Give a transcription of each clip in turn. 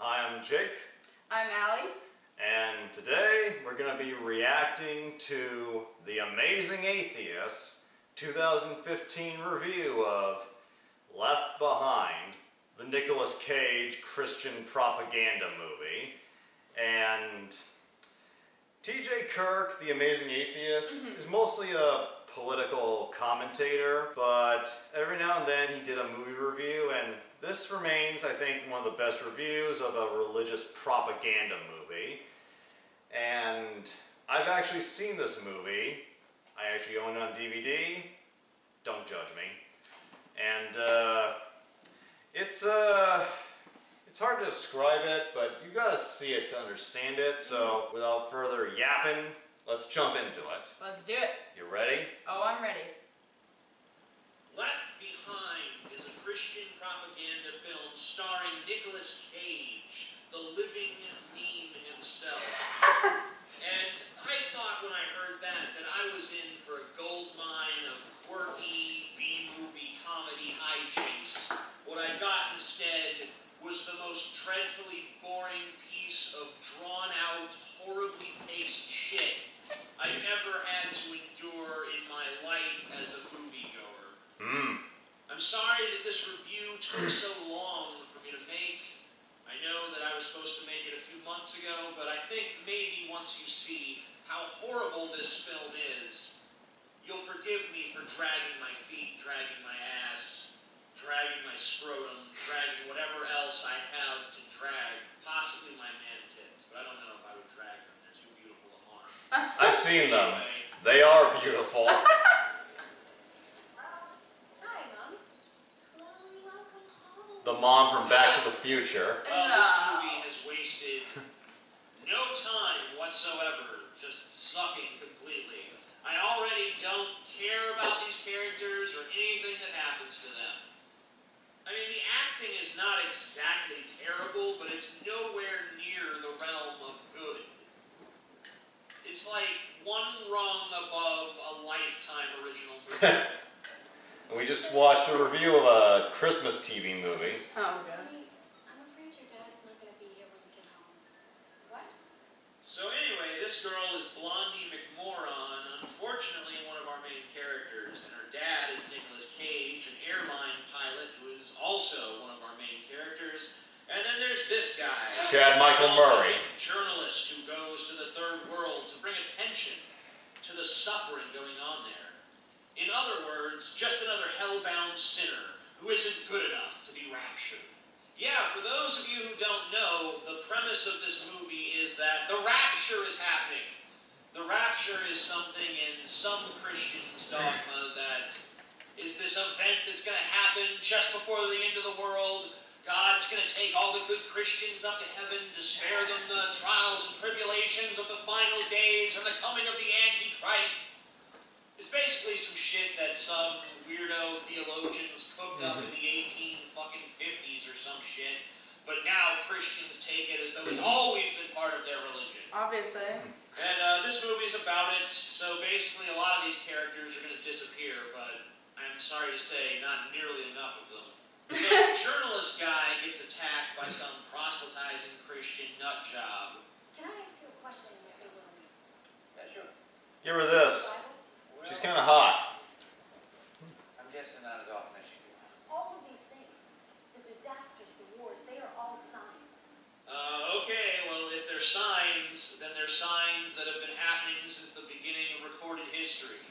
Hi, I'm Jake. I'm Allie. And today we're going to be reacting to The Amazing Atheist 2015 review of Left Behind, the Nicolas Cage Christian propaganda movie. And TJ Kirk, The Amazing Atheist, is mostly a political commentator, but every now and then he did a movie review, and this remains, I think, one of the best reviews of a religious propaganda movie. And I've actually seen this movie. I actually own it on DVD. Don't judge me. And it's hard to describe it, but you gotta see it to understand it. So without further yapping, let's jump into it. Let's do it. You ready? Oh, I'm ready. Left Behind is a Christian propaganda film starring Nicolas Cage, the living meme himself. And I thought when I heard that I was in for a gold mine of quirky B-movie comedy hijinks. What I got instead was the most dreadfully boring piece of drawn-out, horribly paced shit I've ever had to endure in my life as a moviegoer. I'm sorry that this review took so long for me to make. I know that I was supposed to make it a few months ago, but I think maybe once you see how horrible this film is, you'll forgive me for dragging my feet, dragging my ass, dragging my scrotum, dragging whatever else I have to drag, possibly my man tits, but I don't know if I would drag them. They're too beautiful to harm. I've seen them. They are beautiful. The mom from Back to the Future. Well, this movie has wasted no time whatsoever, just sucking completely. I already don't care about these characters or anything that happens to them. I mean, the acting is not exactly terrible, but it's nowhere near the realm of good. It's like one rung above a Lifetime original movie. We just watched a review of a Christmas TV movie. Oh, God. I'm afraid your dad's not going to be here when we get home. What? So anyway, this girl is Blondie McMoron, unfortunately one of our main characters, and her dad is Nicolas Cage, an airline pilot who is also one of our main characters. And then there's this guy, Chad Michael Murray, a journalist who goes to the third world to bring attention to the suffering going on there. In other words, just another hell-bound sinner who isn't good enough to be raptured. Yeah, for those of you who don't know, the premise of this movie is that the rapture is happening. The rapture is something in some Christians' dogma that is this event that's going to happen just before the end of the world. God's going to take all the good Christians up to heaven to spare them the trials and tribulations of the final days and the coming of the Antichrist. It's basically some shit that some weirdo theologians cooked up in the 1850s or some shit, but now Christians take it as though it's always been part of their religion. Obviously. And this movie's about it, so basically a lot of these characters are going to disappear, but I'm sorry to say, not nearly enough of them. So the journalist guy gets attacked by some proselytizing Christian nut job. Can I ask you a question in St. Williams? Yeah, sure. give her this. She's kind of hot. I'm guessing not as often as you do. All of these things, the disasters, the wars, they are all signs. Okay, well, if they're signs, then they're signs that have been happening since the beginning of recorded history.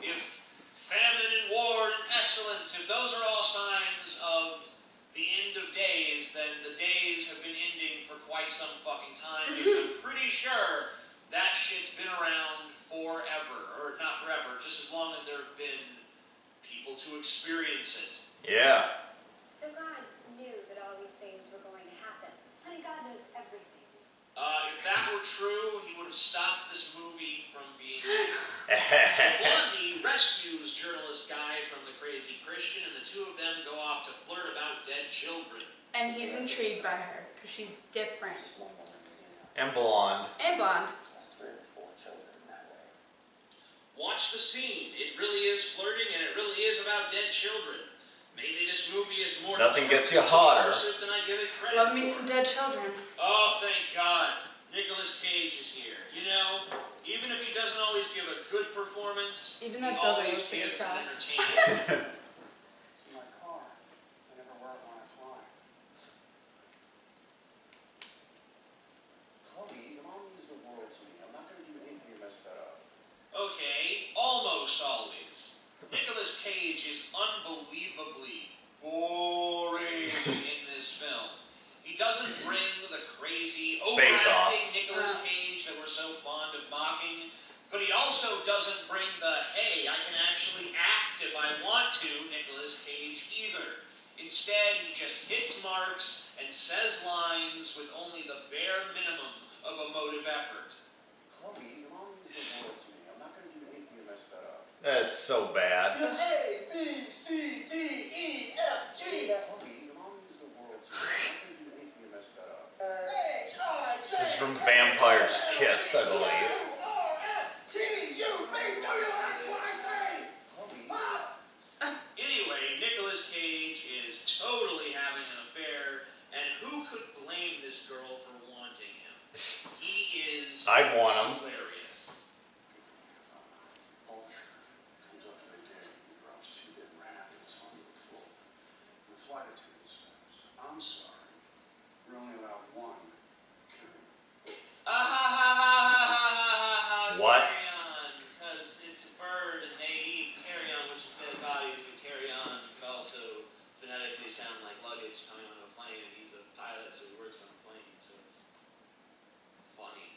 If famine and war and pestilence, if those are all signs of the end of days, then the days have been ending for quite some fucking time, because I'm pretty sure that shit's been around forever, or not forever, just as long as there have been people to experience it. Yeah. So God knew that all these things were going to happen. Honey, God knows everything. If that were true, he would have stopped this movie from being made. So Blondie rescues journalist guy from the crazy Christian, and the two of them go off to flirt about dead children. And he's intrigued by her, because she's different. And blonde. And blonde. That's 3 or 4 children that way. Watch the scene. It really is flirting, and it really is about dead children. Maybe this movie is more Nothing gets you hotter. than I give it credit Love me for. some dead children. Oh, thank God. Nicolas Cage is here. You know, even if he doesn't always give a good performance, Even he that building always looks like a gives an cross. entertaining. It's my car. I never wear it when I fly. Chloe, your mom means the world to me. I'm not going to do anything to mess that up. Okay, almost always. Nicolas Cage is unbelievably boring in this film. He doesn't bring the crazy, Face off. overacting Nicolas Cage that we're so fond of mocking, but he also doesn't bring the, hey, I can actually act if I want to, Nicolas Cage either. Instead, he just hits marks and says lines with only the bare minimum of emotive effort. Chloe, your mom means the world to me. I'm not going to do anything to mess that up. That is so bad. A, B, C, D, E, F, G. Chloe, your mom means the world to me. I'm not going to do anything to mess that up. H, I, J, This is from Vampire's Kiss, I believe. R, F, T, U, V, W, X, Y, Z. Chloe. Anyway, Nicolas Cage is totally having an affair, and who could blame this girl for wanting him? He is I'd want him. hilarious. Vulture comes up every day and drops 2 dead rabbits on the floor. The flight attendant says, I'm sorry, we're only allowed 1 killing. What? Carry on, because it's a bird and they eat carry on, which is dead bodies, and carry on could also phonetically sound like luggage coming on a plane, and he's a pilot, so he works on a plane, so it's funny.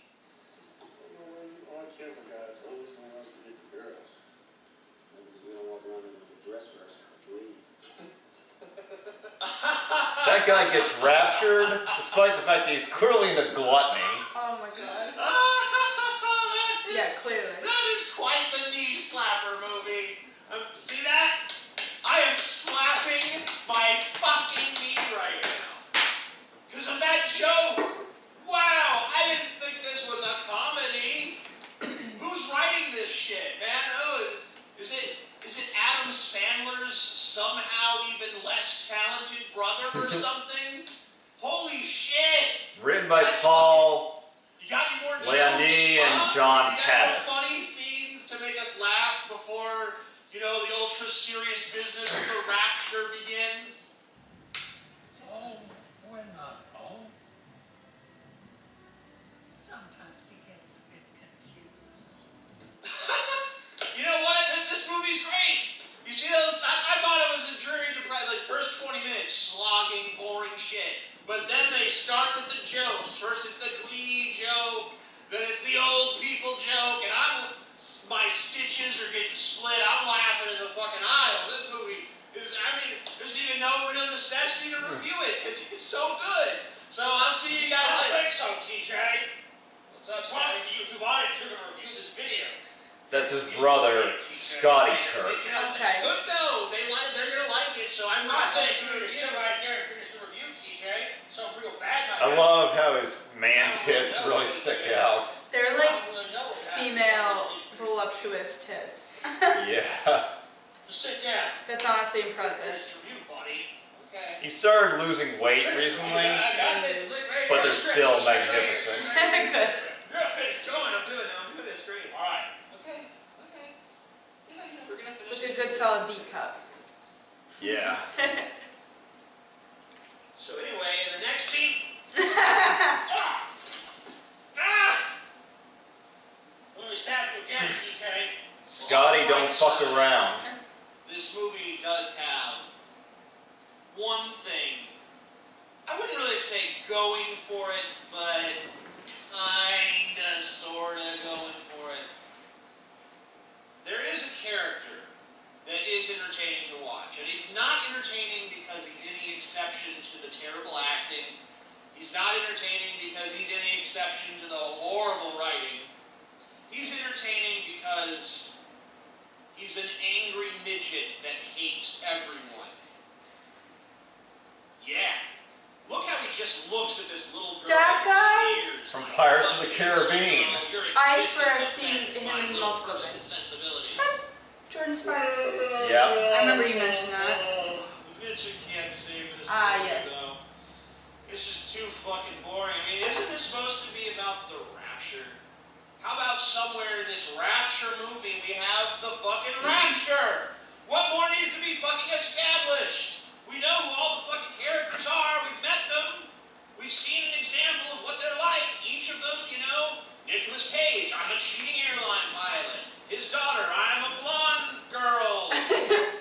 All camper guys always want us to get the girls. Maybe we don't walk around in a dress rehearsal for free. That guy gets raptured, despite the fact that he's clearly into gluttony. Oh my god. That is- Yeah, clearly. That is quite the knee slapper movie. See that? I am slapping my fucking knee right now. Because of that joke. Wow, I didn't think this was a comedy. Who's writing this shit, man? Oh, is it Adam Sandler's somehow even less talented brother or something? Holy shit! Written by Paul You got any more Leondi jokes, and huh? John You got Pettis. more funny scenes to make us laugh before, the ultra serious business of the rapture begins? Oh, we're not home. Sometimes he gets a bit confused. You know what? This movie's great. You see those? I thought it was a jury to probably like first 20 minutes slogging, boring shit. But then they start with the jokes. First it's the Glee joke, then it's the old people joke, and my stitches are getting split. I'm laughing in the fucking aisles. This movie is, there's even no real necessity to review it because it's so good. So I'll see you guys later. I think so, TJ. What's up, Scotty? The YouTube audience, you're going to review this video. That's his brother, Scotty Kirk. Okay. It's good though. They're gonna like it, so I'm not I gonna think do you're it gonna sit again. right there and finish the review, TJ. Something real bad might I happen. love how his man tits really stick out. They're I like don't really know what happened. female voluptuous tits. Yeah. Just sit down. That's honestly impressive. Finish the review, buddy. Okay. He started losing weight recently, I got this. but they're still magnificent. Good. You're finished going. I'm doing this. Great. All right. Okay. Yeah, we're gonna finish. With a good solid beat cup. Yeah. So anyway, in the next scene. Ah! Let me stab you again, TJ. Scotty, don't fuck around. This movie does have one thing. I wouldn't really say going for it, but kinda, sorta going for it. There is a character that is entertaining to watch, and he's not entertaining because he's any exception to the terrible acting. He's not entertaining because he's any exception to the horrible writing. He's entertaining because he's an angry midget that hates everyone. Yeah. Look how he just looks at this little girl. That and guy? sneers From like, Pirates of "Oh, the Caribbean." your I existence swear I've offends seen him my in little multiple person's things. sensibilities." Is that Jordan Sparks? Yeah. I remember you mentioned that. that you can't save this Ah, movie, yes. though. It's just too fucking boring. I mean, isn't this supposed to be about the rapture? How about somewhere in this rapture movie we have the fucking rapture? What more needs to be fucking established? We know who all the fucking characters are. We've met them. We've seen an example of what they're like. Each of them, you know, Nicolas Cage, I'm a cheating airline pilot. His daughter, I'm a blonde girl.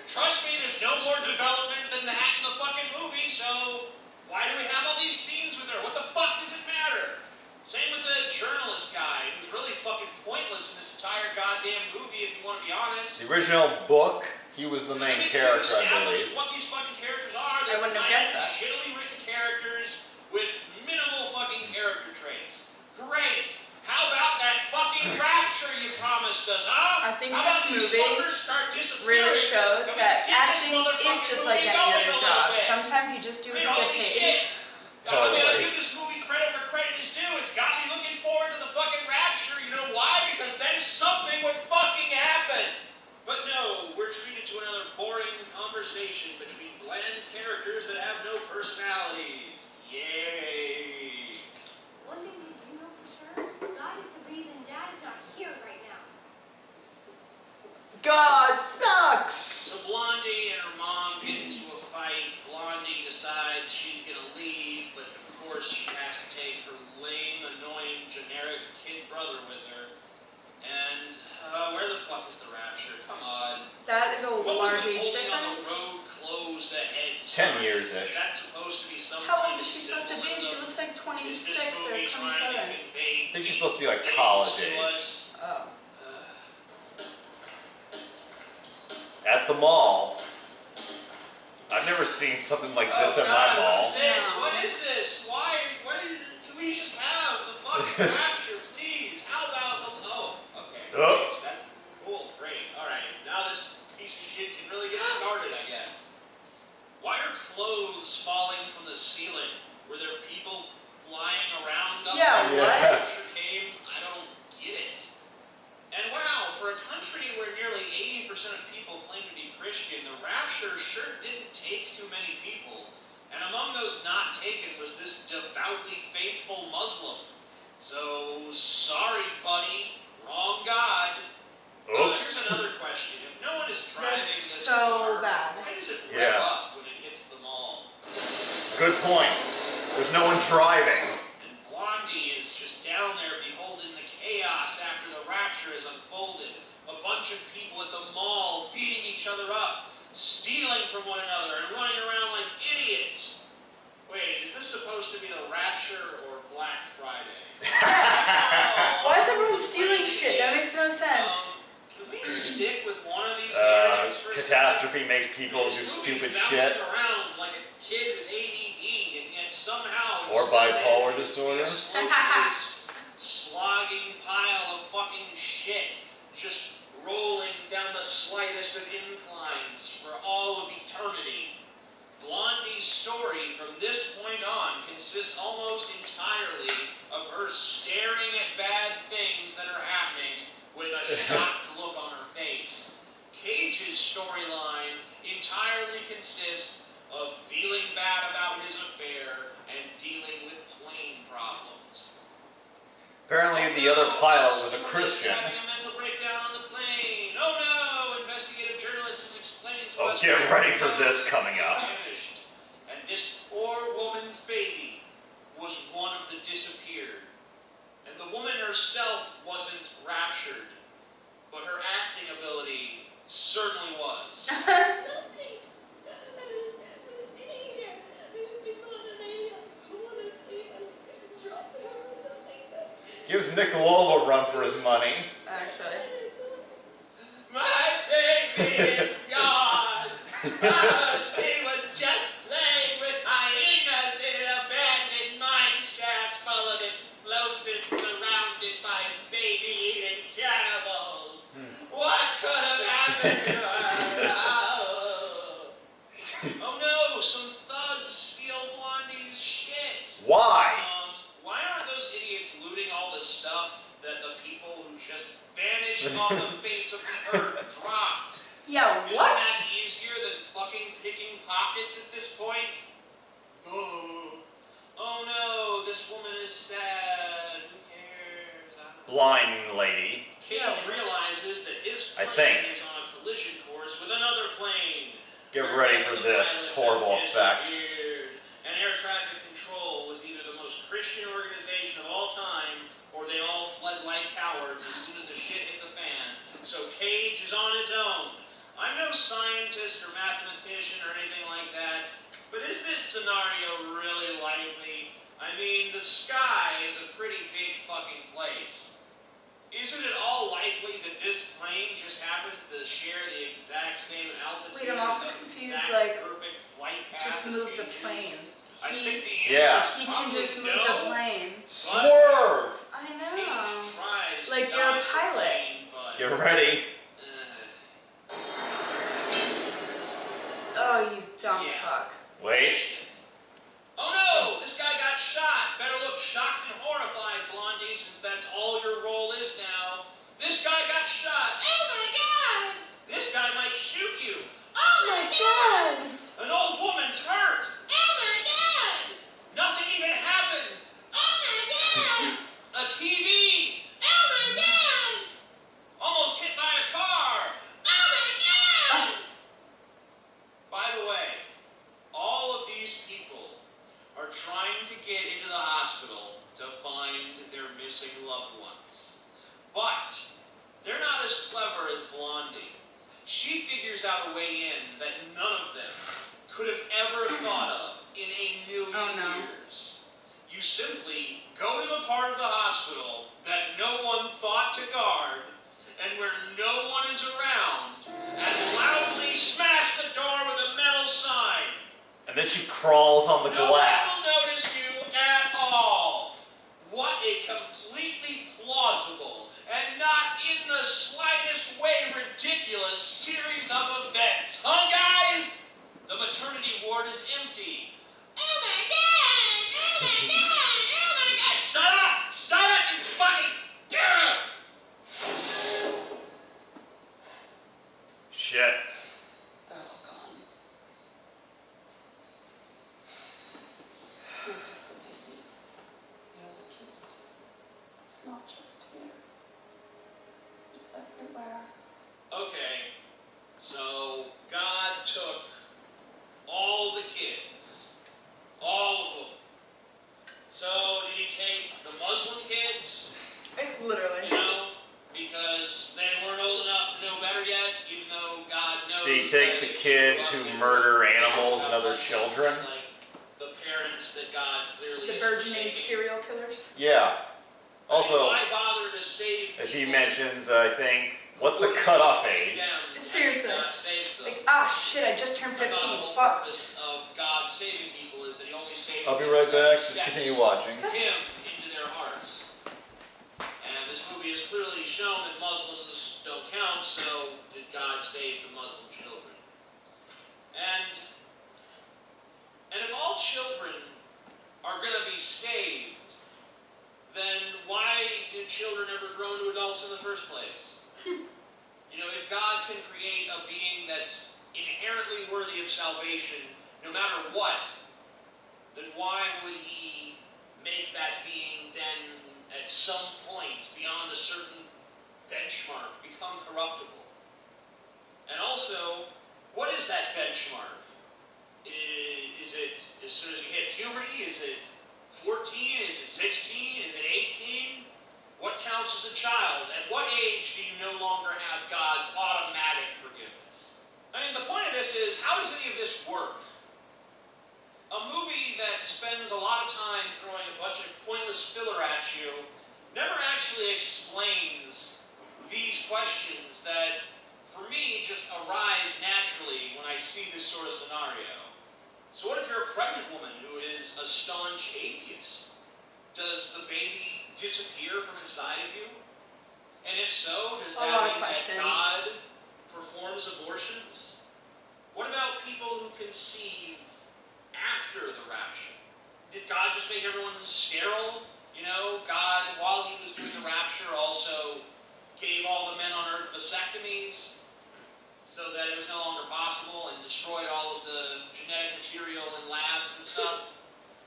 Trust me, there's no more development than that in the fucking movie, so why do we have all these scenes with her? What the fuck does it matter? Same with the journalist guy, who's really fucking pointless in this entire goddamn movie, if you want to be honest. The original book, he was the main character, I Establish believe. what these fucking characters are. I wouldn't have guessed that. Shittily written characters with minimal fucking character traits. Great. How about that fucking rapture you promised us, huh? I think How this about these movie fuckers start disappearing? really shows Can we that get this acting is motherfucking just like movie any going other a little job. bit? Sometimes you just do I it mean, to get holy paid. shit. I'm Totally. gonna give this movie credit where credit is due. It's got me looking forward to the fucking rapture. You know why? Because then something would fucking happen. But no, we're treated to another boring conversation between bland characters that have no personalities. Yay. One thing we do know for sure, God is the reason Dad is not here right now. God sucks! So Blondie and her mom get into a fight. Blondie decides she's gonna leave, but of course she has to take her lame, annoying, generic kid brother with her. And where the fuck is the rapture? Come on. That is a What was large the age holding on the difference. road closed ahead 10 sign? years-ish. That's supposed to be some How kind old is of she supposed to be? She symbolism. looks like Is 26 this or movie trying to 27. convey I think she's supposed to be like things college to age. us? Oh. At the mall. I've never seen something like this at my mall. What is this? No. What is this? Why? What is? Can we just have the fucking rapture, please? How about the? Oh, okay. Oh. Thanks. That's cool. Great. All right. Now this piece of shit can really get started, I guess. Why are clothes falling from the ceiling? Were there people flying around up Yeah, there when what? the rapture came? I don't get it. And wow, for a country where nearly 80% of people claim to be Christian, the rapture sure didn't take too many people. And among those not taken was this devoutly faithful Muslim. So, sorry, buddy. Wrong God. Oops. Here's another question. If no one is driving That's this so car, bad. why does it rev Yeah. up when it hits the mall? Good point. There's no one driving. And Blondie is just down there beholding the chaos after the rapture has unfolded. A bunch of people at the mall beating each other up, stealing from one another, and running around like idiots. Wait, is this supposed to be the rapture or Black Friday? Why is everyone stealing shit? That makes no sense. Can we stick with one of these narratives for a second? Catastrophe makes people do This movie's stupid bouncing shit. around like a kid with ADD, and yet somehow it's Or still bipolar able to be disorder. a slow-paced, slogging pile of fucking shit, just rolling down the slightest of inclines for all of eternity. Blondie's story from this point on consists almost entirely of her staring at bad things that are happening with a shocked look on her face. Cage's storyline entirely consists of feeling bad about his affair and dealing with plane problems. Apparently the other pilot was a Christian. Having a mental breakdown on the plane. Oh no! Investigative journalist is explaining to Oh, us. get why ready the for plane this coming up. vanished. And this poor woman's baby was one of the disappeared. And the woman herself wasn't raptured, but her acting ability certainly was. Nothing. I'm sitting here. We thought that maybe I want to sleep and drop her or something. Gives Nicolas a run for his money. Actually. My baby is gone. Oh, she was just playing with hyenas in an abandoned mine shaft full of explosives surrounded by baby-eating cannibals. What could have happened to her? Oh no, some thugs steal Blondie's shit. Why? Why aren't those idiots looting all the stuff that the people who just vanished off the face of the earth dropped? Yeah, Isn't what? that easier than fucking picking pockets at point? Oh no, this woman is sad. Who cares? I don't know. Blind lady. Cage realizes that his I plane think. is on a collision course with another plane. Get ready for this horrible effect. And air traffic control was either the most Christian organization of all time, or they all fled like cowards as soon as the shit hit the fan. So Cage is on his own. I'm no scientist or mathematician or anything like that, but is this scenario really likely? I mean, the sky is a pretty big fucking place. Isn't it all likely that this plane just happens to share the exact same altitude? Wait, I'm also and the confused, exact like, perfect flight path just as move being the used? plane. I think the Yeah. answer is He can probably just move no, the plane. Swerve! I Cage know. tries Like, to you're a dive the pilot. plane, but, Get ready. Oh, you dumb Yeah. fuck. Wait. Oh no! This guy got shot! Better look shocked and horrified, Blondie, since that's all your role is now. This guy got shot! Oh my god! This guy might shoot you! Oh my god! An old woman's hurt! Oh my god! Nothing even happens! Oh my god! A TV! Oh my god! Almost hit by a car! Oh my god! By the way, all of these people are trying to get into the hospital to find their missing loved ones. But they're not as clever as Blondie. She figures out a way in that none of them could have ever thought of in a million years. You simply go to the part of the hospital that no one thought to guard, and where no one is around, and loudly smash the door with a metal sign. And then she crawls on the No one glass. will notice you at all. What a completely plausible and not in the slightest way ridiculous series of events. Huh, guys? The maternity ward is empty. Oh my god! Oh my god! Oh my god! Shut up! Shut up, you fucking... Shit. They're all gone. Not just the babies, the other kids. It's not just here. It's everywhere. Okay, so God took all the kids. All of them. So did he take the Muslim kids? Like, literally. You know, because they weren't old enough to know better yet, even though God knows. Did he take the kids who murder animals and other children? Like the parents that God clearly The is burgeoning forsaking. serial killers. Yeah. Also, Why bother to save as he people mentions, I think, what's the cutoff age? down and Seriously. not save them? Like, ah, shit, I just turned I thought 15. the whole Fuck. purpose of God saving people is that he only saves I'll be people right back. that Just accept continue watching. him into their hearts. And this movie has clearly shown that Muslims don't count, so did God save the Muslim children? And if all children are going to be saved, then why did children ever grow into adults in the first place? You know, if God can create a being that's inherently worthy of salvation, no matter what, then why would he make that being then, at some point, beyond a certain benchmark, become corruptible? And also, what is that benchmark? Is it as soon as you hit puberty? Is it 14? Is it 16? Is it 18? What counts as a child? At what age do you no longer have God's automatic forgiveness? I mean, the point of this is, how does any of this work? A movie that spends a lot of time throwing a bunch of pointless filler at you never actually explains these questions that, for me, just arise naturally when I see this sort of scenario. So what if you're a pregnant woman who is a staunch atheist? Does the baby disappear from inside of you? And if so, does A that lot of mean that questions. God performs abortions? What about people who conceive after the rapture? Did God just make everyone sterile? You know, God, while he was doing the rapture, also gave all the men on earth vasectomies so that it was no longer possible, and destroyed all of the genetic material in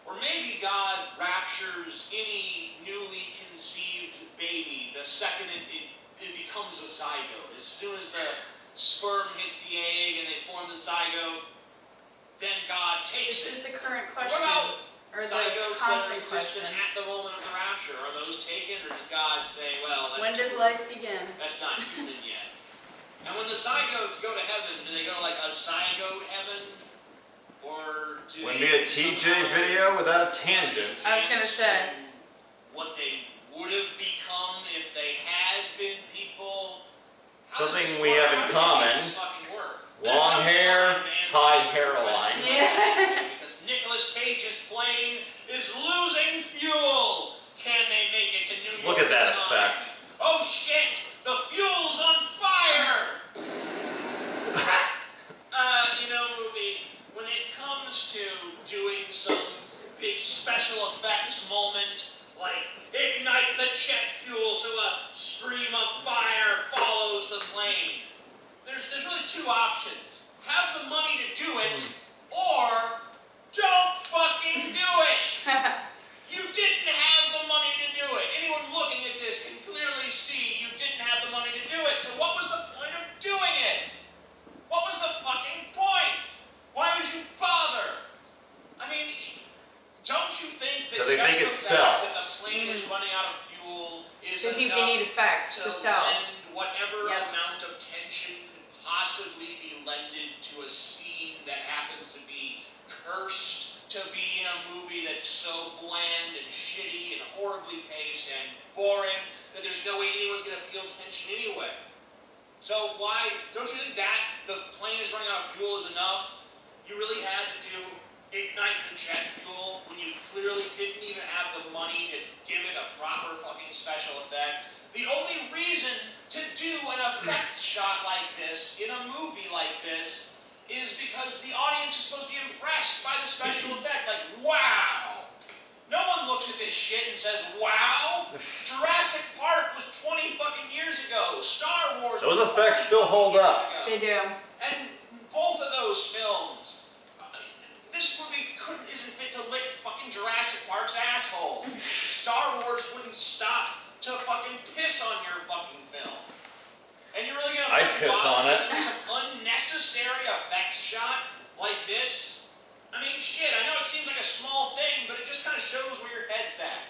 Or maybe God raptures any newly conceived baby the second it becomes a zygote. As soon as the sperm hits the egg and they form the zygote, then God takes This it. is the current What question. about Or the zygotes that are constant existent question. at the moment of the rapture? Are those taken, or does God say, well, When does life begin? that's not human yet? And when the zygotes go to heaven, do they go like a zygote heaven? Or do Wouldn't they be a TJ video without a tangent. I was gonna say. what they would have become if they had been people? How does Something this we work? have in How does common. this fucking work? Long There's no hair, time to answer high this hairline. question. Yeah. Because Nicolas Cage's plane is losing fuel. Can they make it to New York? Look at that in time? effect. Oh shit! The fuel's on fire! Movie, when it comes to doing some big special effects moment, like ignite the jet fuel so a stream of fire follows the plane, there's really two options. Have the money to do it, or don't fucking do it! You didn't have the money to do it. Anyone looking at this can clearly see you didn't have the money to do it. So what was the point of doing it? What was the fucking point? Why would you bother? I mean, don't you think that 'Cause they just think the it fact that sells. the plane is running out of fuel is They think enough they need effects to sell. lend whatever Yep. amount of tension could possibly be lended to a scene that happens to be cursed to be in a movie that's so bland and shitty and horribly paced and boring that there's no way anyone's going to feel tension anyway. So why, don't you think that the plane is running out of fuel is enough? You really had to do ignite the jet fuel when you clearly didn't even have the money to give it a proper fucking special effect. The only reason to do an effects shot like this in a movie like this is because the audience is supposed to be impressed by the special effect. Like, wow! No one looks at this shit and says, wow! Jurassic Park was 20 fucking years ago. Star Wars Those was effects 20 still fucking hold years up. ago. They do. And both of those films, this movie isn't fit to lick fucking Jurassic Park's asshole. Star Wars wouldn't stop to fucking piss on your fucking film. And you're really gonna I'd piss on it. an unnecessary effects shot like this? I mean, shit, I know it seems like a small thing, but it just kind of shows where your head's at.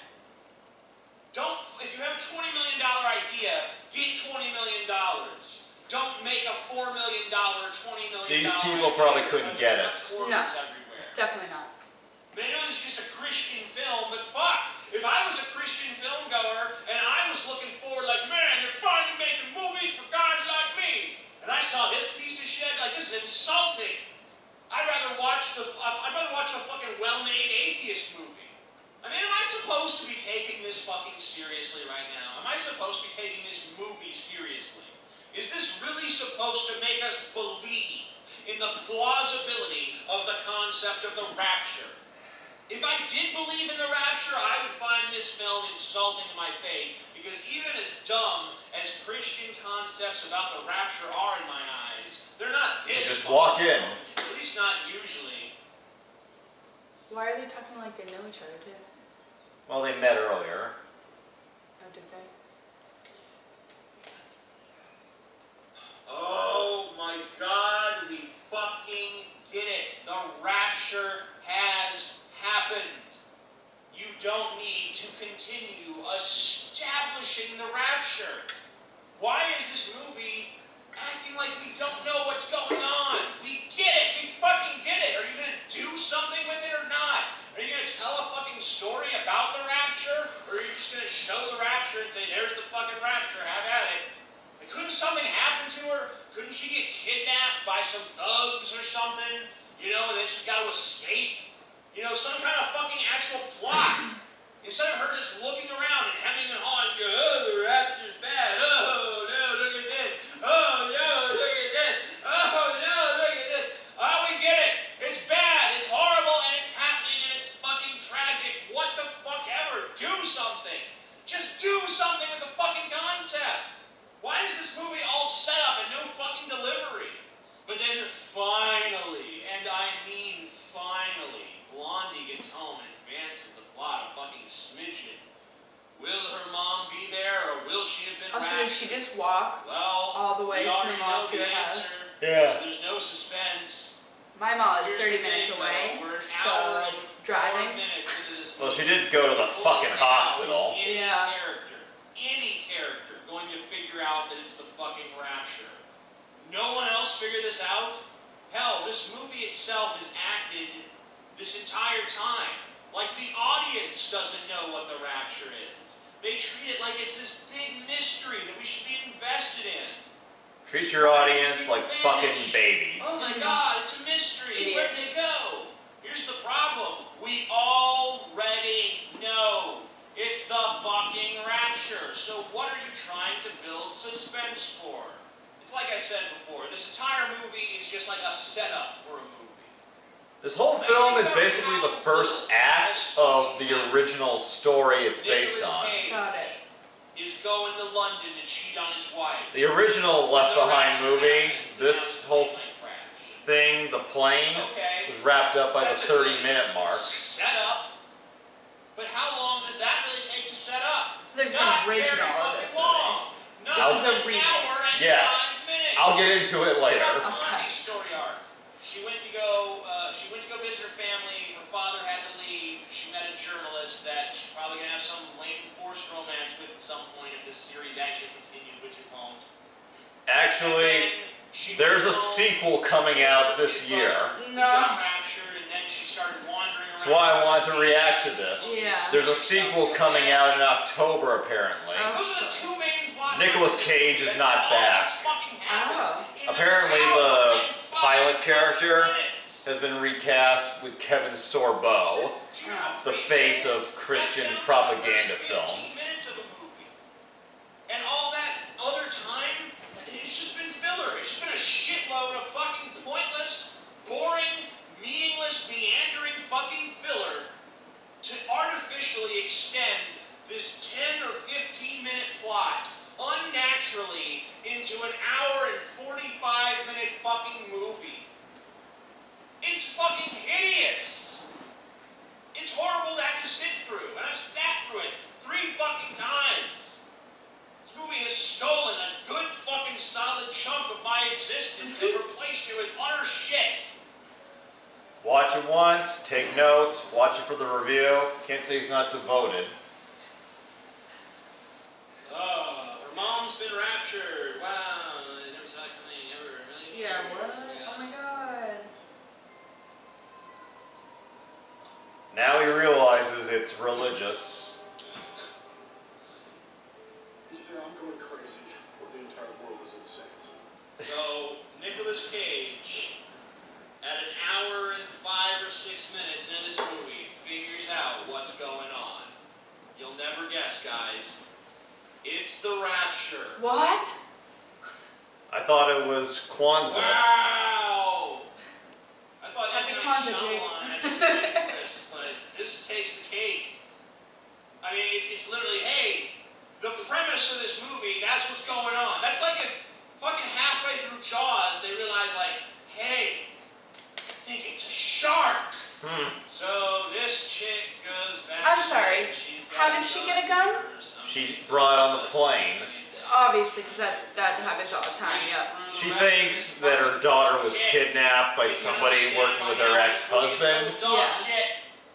If you have a $20 million idea, get $20 million. Don't make a $4 million, $20 million These people probably couldn't get it. No. Everywhere. Definitely not. I mean, I know this is just a Christian film, but fuck, if I was a Christian film goer and I was looking forward like, man, they're finally making movies for guys like me, and I saw this piece of shit, like, this is insulting. I'd rather watch a fucking well-made Atheist movie. I mean, am I supposed to be taking this fucking seriously right now? Am I supposed to be taking this movie seriously? Is this really supposed to make us believe in the plausibility of the concept of the rapture? If I did believe in the rapture, I would find this film insulting to my faith, because even as dumb as Christian concepts about the rapture are in my eyes, they're not this. Just walk in. At least not usually. Why are they talking like they know each other too? Well, they met earlier. Oh, did they? Oh my God, we fucking get it. The rapture has happened. You don't need to continue establishing the rapture. Why is this movie acting like we don't know what's going on? We get it. We fucking get it. Are you going to do something with it or not? Are you going to tell a fucking story about the rapture? Or are you just going to show the rapture and say, there's the fucking rapture, have at it? Like, couldn't something happen to her? Couldn't she get kidnapped by some thugs or something? And then she's got to escape? Some kind of fucking actual plot. Instead of her just looking around and hemming and hawing, go, oh, the rapture's bad. Oh, no, look at this. Oh, no, look at this. Oh, no, look at this. Oh, we get it. It's bad. It's horrible, and it's happening, and it's fucking tragic. What the fuck ever? Do something. Just do something with the fucking concept. Why is this movie all set up and no fucking delivery? But then finally, and I mean finally, Blondie gets home and we from already the mall know to the her house. answer. Yeah. So there's no suspense. My mall is Here's 30 the minutes thing, away, though. We're an so hour and 4 driving. minutes into this Well, she movie. did go to the fucking How hospital. is Yeah. any character going to figure out that it's the fucking rapture? No one else figured this out? Hell, this movie itself is acted this entire time. Like the audience doesn't know what the rapture is. They treat it like it's this big mystery that we should be invested in. Treat your audience like fucking babies. Oh my god, it's a mystery. Where'd Idiots. they go? Here's the problem. We already know. It's the fucking rapture. So what are you trying to build suspense for? It's like I said before, this entire movie is just like a setup for a movie. This whole film is basically the first act of the original story it's based Nicolas on. Cage Got it. is going to London to cheat on his wife. The original Left Behind movie, this whole thing, the plane, Okay. was wrapped up by the That's a 30-minute mark. Set up. But how long does that really take to set up? So there's Not an original very of fucking this long. movie. Not This is a an remake. hour and Yes. 5 minutes. I'll get into it later. About Okay. Blondie's story arc. She went to go visit her family. Her father had to leave. She met a journalist that she's probably gonna have some lame forced romance with at some point if this series actually continued, which it won't. Actually, And then she there's a went home, sequel coming out this year. He No. got raptured, and then she started wandering around. That's why I wanted to react to this. Yeah. There's a sequel coming out in October, apparently. Oh. Those are the two main plot Nicolas lines. Cage is That's not all back. that's fucking happened Oh. in an Apparently hour the and 5 pilot character minutes. has been recast with Kevin Sorbo, Do you know how the crazy face that of is? Christian That sounds propaganda like the first 15 films. minutes of a movie. And all that other time, it's just been filler. It's just been a shitload of fucking pointless, boring, meaningless, meandering fucking filler to artificially extend this 10 or 15 minute plot unnaturally into an hour and 45-minute fucking movie. It's fucking hideous. It's horrible to have to sit through, and I've sat through it 3 fucking times. This movie has stolen a good fucking solid chunk of my existence and replaced it with utter shit. Watch it once, take notes, watch it for the review. Can't say he's not devoted. Her mom's been raptured. Wow, I never saw it coming ever. Really? Yeah, what? Oh my god. Now he realizes it's religious. Either I'm going crazy or the entire world is insane. So, Nicolas Cage, at an hour and 5 or 6 minutes in this movie, figures out what's going on. You'll never guess, guys. It's the rapture. What? I thought it was Kwanzaa. Wow! I thought Happy M. Night Kwanzaa, Jake. Shyamalan had something like this, but this takes the cake. I mean, it's literally, hey, the premise of this movie, that's what's going on. That's like if fucking halfway through Jaws, they realize, like, hey, I think it's a shark. So this chick goes back. I'm sorry. She's How got did she get a gun? or something. She brought on the plane. Obviously, because that happens all the time. Yep. She thinks that her daughter was kidnapped by somebody working with her ex-husband. Yeah.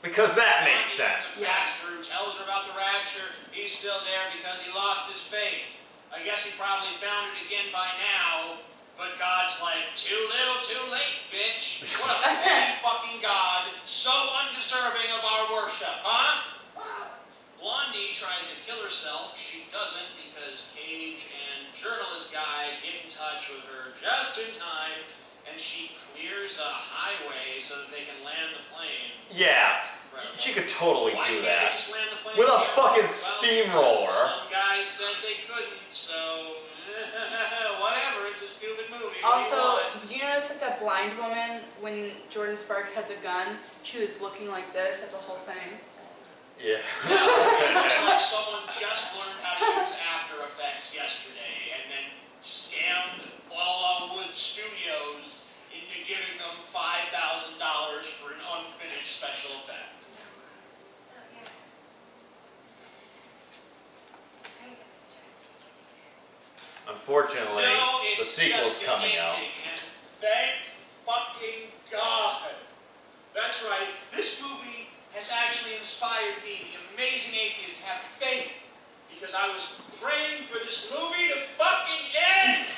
Because that makes sense. Who tells her about the rapture. He's still there because he lost his faith. I guess he probably found it again by now. But God's like, too little, too late, bitch. What a holy fucking God, so undeserving of our worship, huh? Blondie tries to kill herself. She doesn't because Cage and journalist guy get in touch with her just in time, and she clears a highway so that they can land the plane. Yeah, she could totally Why do can't they that. just land the plane With a together? fucking Well, steamroller. Some guys said they couldn't, so whatever. It's a stupid movie. What do you Also, want? did you notice that that blind woman, when Jordan Sparks had the gun, she was looking like this at the whole thing? Yeah. It looks like someone just learned how to use After Effects yesterday and then scammed Wood Studios into giving them $5,000 for an unfinished special effect. Oh, yeah. I was just thinking. Unfortunately, No, the it's sequel's just coming an out. ending, and thank fucking God. That's right, this movie has actually inspired me, the amazing atheist, to have faith. Because I was praying for this movie to fucking end!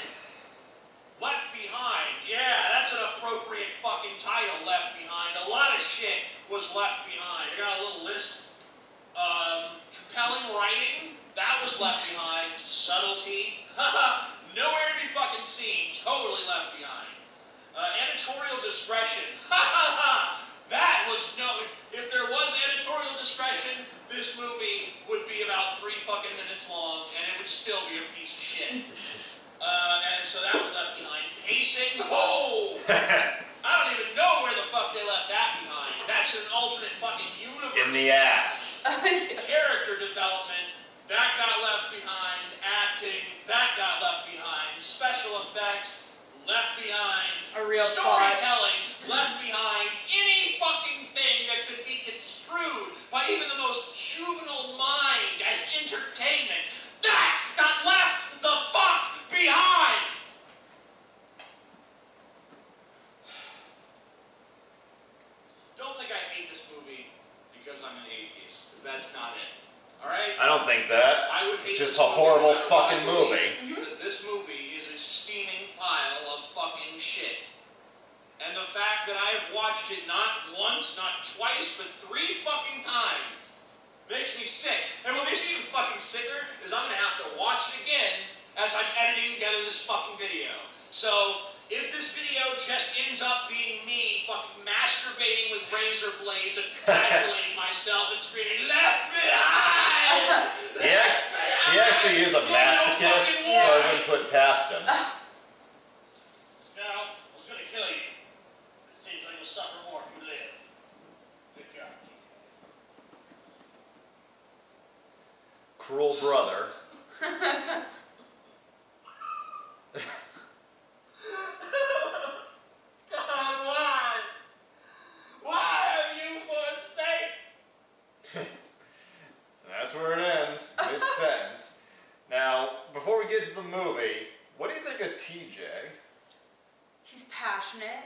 Left Behind. Yeah, that's an appropriate fucking title, Left Behind. A lot of shit was left behind. I got a little list. Compelling writing. That was left behind. Subtlety. Nowhere to be fucking seen. Totally left behind. Editorial discretion. That was no... If there was editorial discretion, this movie would be about 3 fucking minutes long, and it would still be a piece of shit. And so that was left behind. Pacing. Oh! I don't even know where the fuck they left that behind. That's an alternate fucking universe. In the ass. Character development, that got left behind. Acting, that got left behind. Special effects, left behind. A real plot. Storytelling, left behind. Any fucking thing that could be construed by even the most juvenile mind as entertainment, that got left the fuck behind! Don't think I hate this movie because I'm an atheist, because that's not it. Alright? I don't think that. I would hate It's just this a horrible movie fucking movie. because this movie is a steaming pile of fucking shit. And the fact that I have watched it not once, not twice, but 3 fucking times makes me sick. And what makes me even fucking sicker is I'm gonna have to watch it again as I'm editing together this fucking video. So, if this video just ends up being me fucking masturbating with razor blades and congratulating myself and screaming, "Left behind! He actually is a masochist, so I wouldn't put it past him. Now, I was gonna kill you. It seems like you'll suffer more if you live. Good job. Cruel brother. God, why? Why have you forsaken? That's where it ends, mid-sentence. Now, before we get to the movie, what do you think of TJ? He's passionate.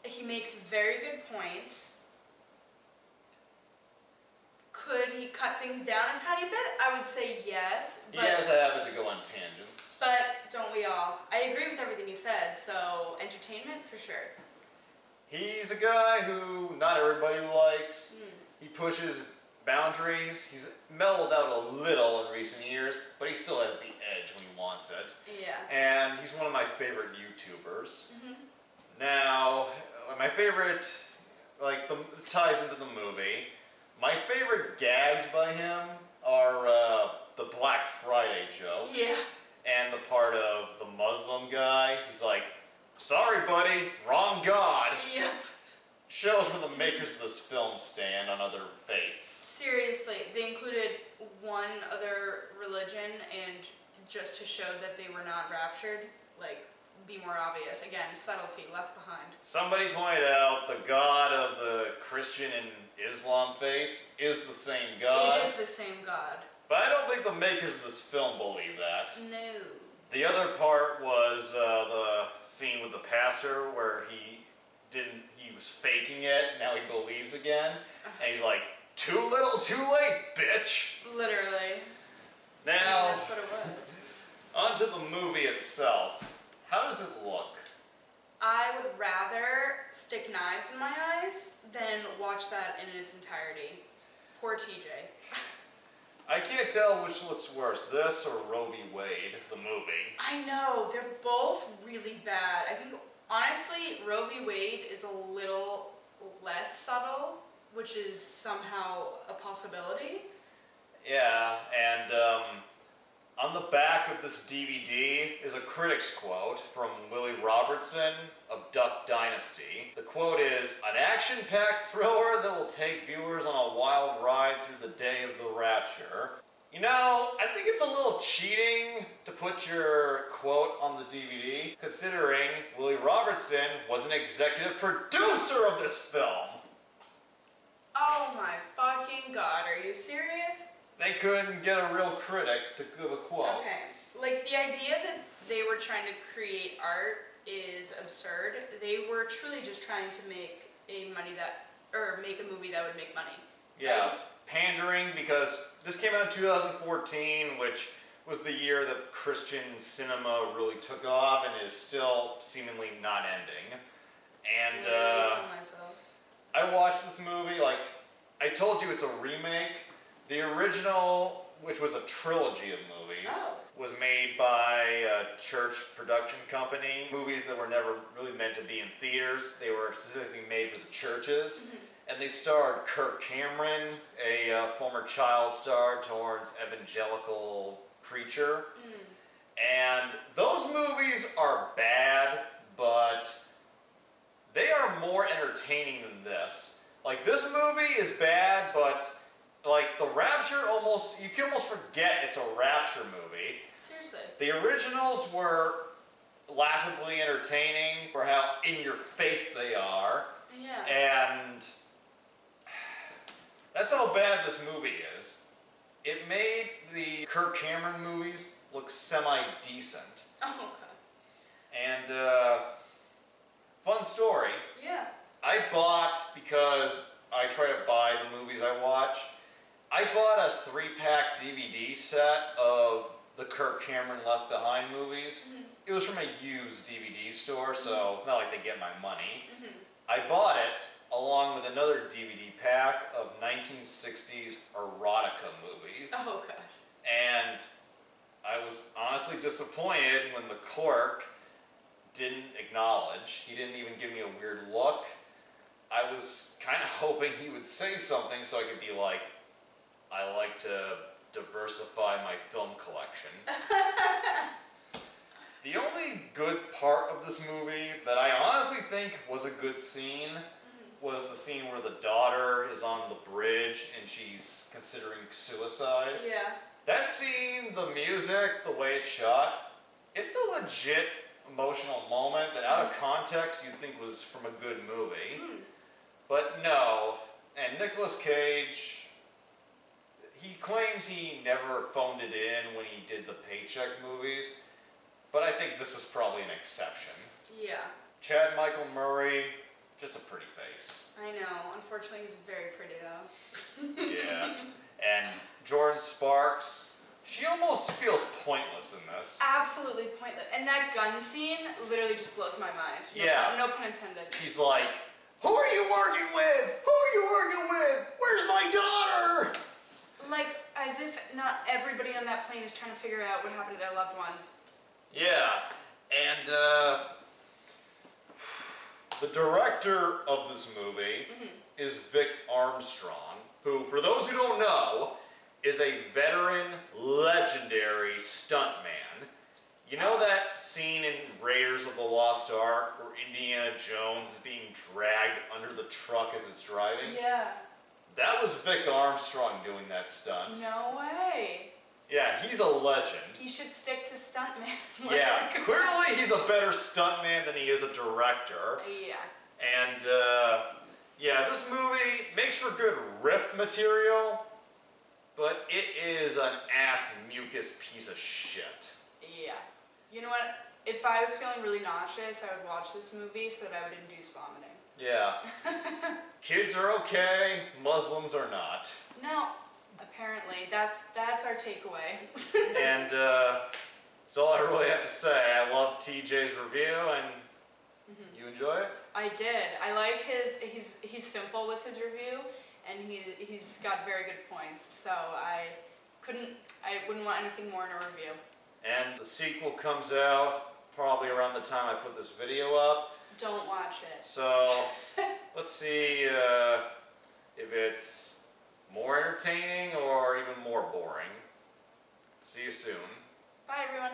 He makes very good points. Could he cut things down a tiny bit? I would say yes. He But, has a habit to go on tangents. but don't we all? I agree with everything he said, so entertainment for sure. He's a guy who not everybody likes. He pushes boundaries. He's mellowed out a little in recent years, but he still has the edge when he wants it. Yeah. And he's one of my favorite YouTubers. Now, my favorite, this ties into the movie. My favorite gags by him are the Black Friday joke Yeah. and the part of the Muslim guy. He's like, "Sorry, buddy, wrong God." Yep. Shows where the makers of this film stand on other faiths. Seriously, they included one other religion and just to show that they were not raptured, be more obvious. Again, subtlety left behind. Somebody pointed out the God of the Christian and Islam faiths is the same God. It is the same God. But I don't think the makers of this film believe that. No. The other part was the scene with the pastor where he was faking it, now he believes again. And he's like, "Too little, too late, bitch." Literally. Now, Yeah, that's what it was. onto the movie itself. How does it look? I would rather stick knives in my eyes than watch that in its entirety. Poor TJ. I can't tell which looks worse, this or Roe v. Wade, the movie. I know, they're both really bad. I think, honestly, Roe v. Wade is a little less subtle, which is somehow a possibility. Yeah, and on the back of this DVD is a critic's quote from Willie Robertson of Duck Dynasty. The quote is, "An action-packed thriller that will take viewers on a wild ride through the day of the rapture." You know, I think it's a little cheating to put your quote on the DVD, considering Willie Robertson was an executive producer of this film. Oh my fucking god, are you serious? They couldn't get a real critic to give a quote. Okay, Like, the idea that they were trying to create art is absurd. They were truly just trying to make make a movie that would make money. Yeah, Right? pandering, because this came out in 2014, which was the year that Christian cinema really took off and is still seemingly not ending. And I'm gonna kill myself. I watched this movie, like, I told you it's a remake. The original, which was a trilogy of movies, Oh. was made by a church production company. Movies that were never really meant to be in theaters. They were specifically made for the churches. And they starred Kirk Cameron, a former child star turned evangelical preacher. And those movies are bad, but they are more entertaining than this. Like, this movie is bad, but like the Rapture, you can almost forget it's a Rapture movie. Seriously. The originals were laughably entertaining for how in your face they are. Yeah. And that's how bad this movie is. It made the Kirk Cameron movies look semi-decent. Oh, God. And, fun story. Yeah. I bought, because I try to buy the movies I watch, I bought a 3-pack DVD set of the Kirk Cameron Left Behind movies. It was from a used DVD store, so not like they get my money. I bought it along with another DVD pack of 1960s erotica movies. Oh, gosh. And I was honestly disappointed when the clerk didn't acknowledge. He didn't even give me a weird look. I was kind of hoping he would say something so I could be like, I like to diversify my film collection. The only good part of this movie that I honestly think was a good scene was the scene where the daughter is on the bridge and she's considering suicide. Yeah. That scene, the music, the way it's shot, it's a legit emotional moment that out of context you'd think was from a good movie. But no. And Nicolas Cage, he claims he never phoned it in when he did the Paycheck movies, but I think this was probably an exception. Yeah. Chad Michael Murray, just a pretty face. I know. Unfortunately, he's very pretty, though. Yeah. And Jordan Sparks, she almost feels pointless in this. Absolutely pointless. And that gun scene literally just blows my mind. No, Yeah. No pun intended. She's like, who are you working with? Who are you working with? Where's my daughter? Like, as if not everybody on that plane is trying to figure out what happened to their loved ones. Yeah. And, the director of this movie is Vic Armstrong, who, for those who don't know, is a veteran, legendary stuntman. You know that scene in Raiders of the Lost Ark where Indiana Jones is being dragged under the truck as it's driving? Yeah. That was Vic Armstrong doing that stunt. No way. Yeah, he's a legend. He should stick to stuntman. Yeah, clearly he's a better stuntman than he is a director. Yeah. And, yeah, this movie makes for good riff material, but it is an ass mucus piece of shit. Yeah. You know what? If I was feeling really nauseous, I would watch this movie so that I would induce vomiting. Yeah. Kids are okay, Muslims are not. No, apparently. That's our takeaway. And, that's all I really have to say. I love TJ's review, and you enjoy it? I did. I like he's simple with his review, and he's got very good points. So I wouldn't want anything more in a review. And the sequel comes out probably around the time I put this video up. Don't watch it. So let's see if it's more entertaining or even more boring. See you soon. Bye, everyone.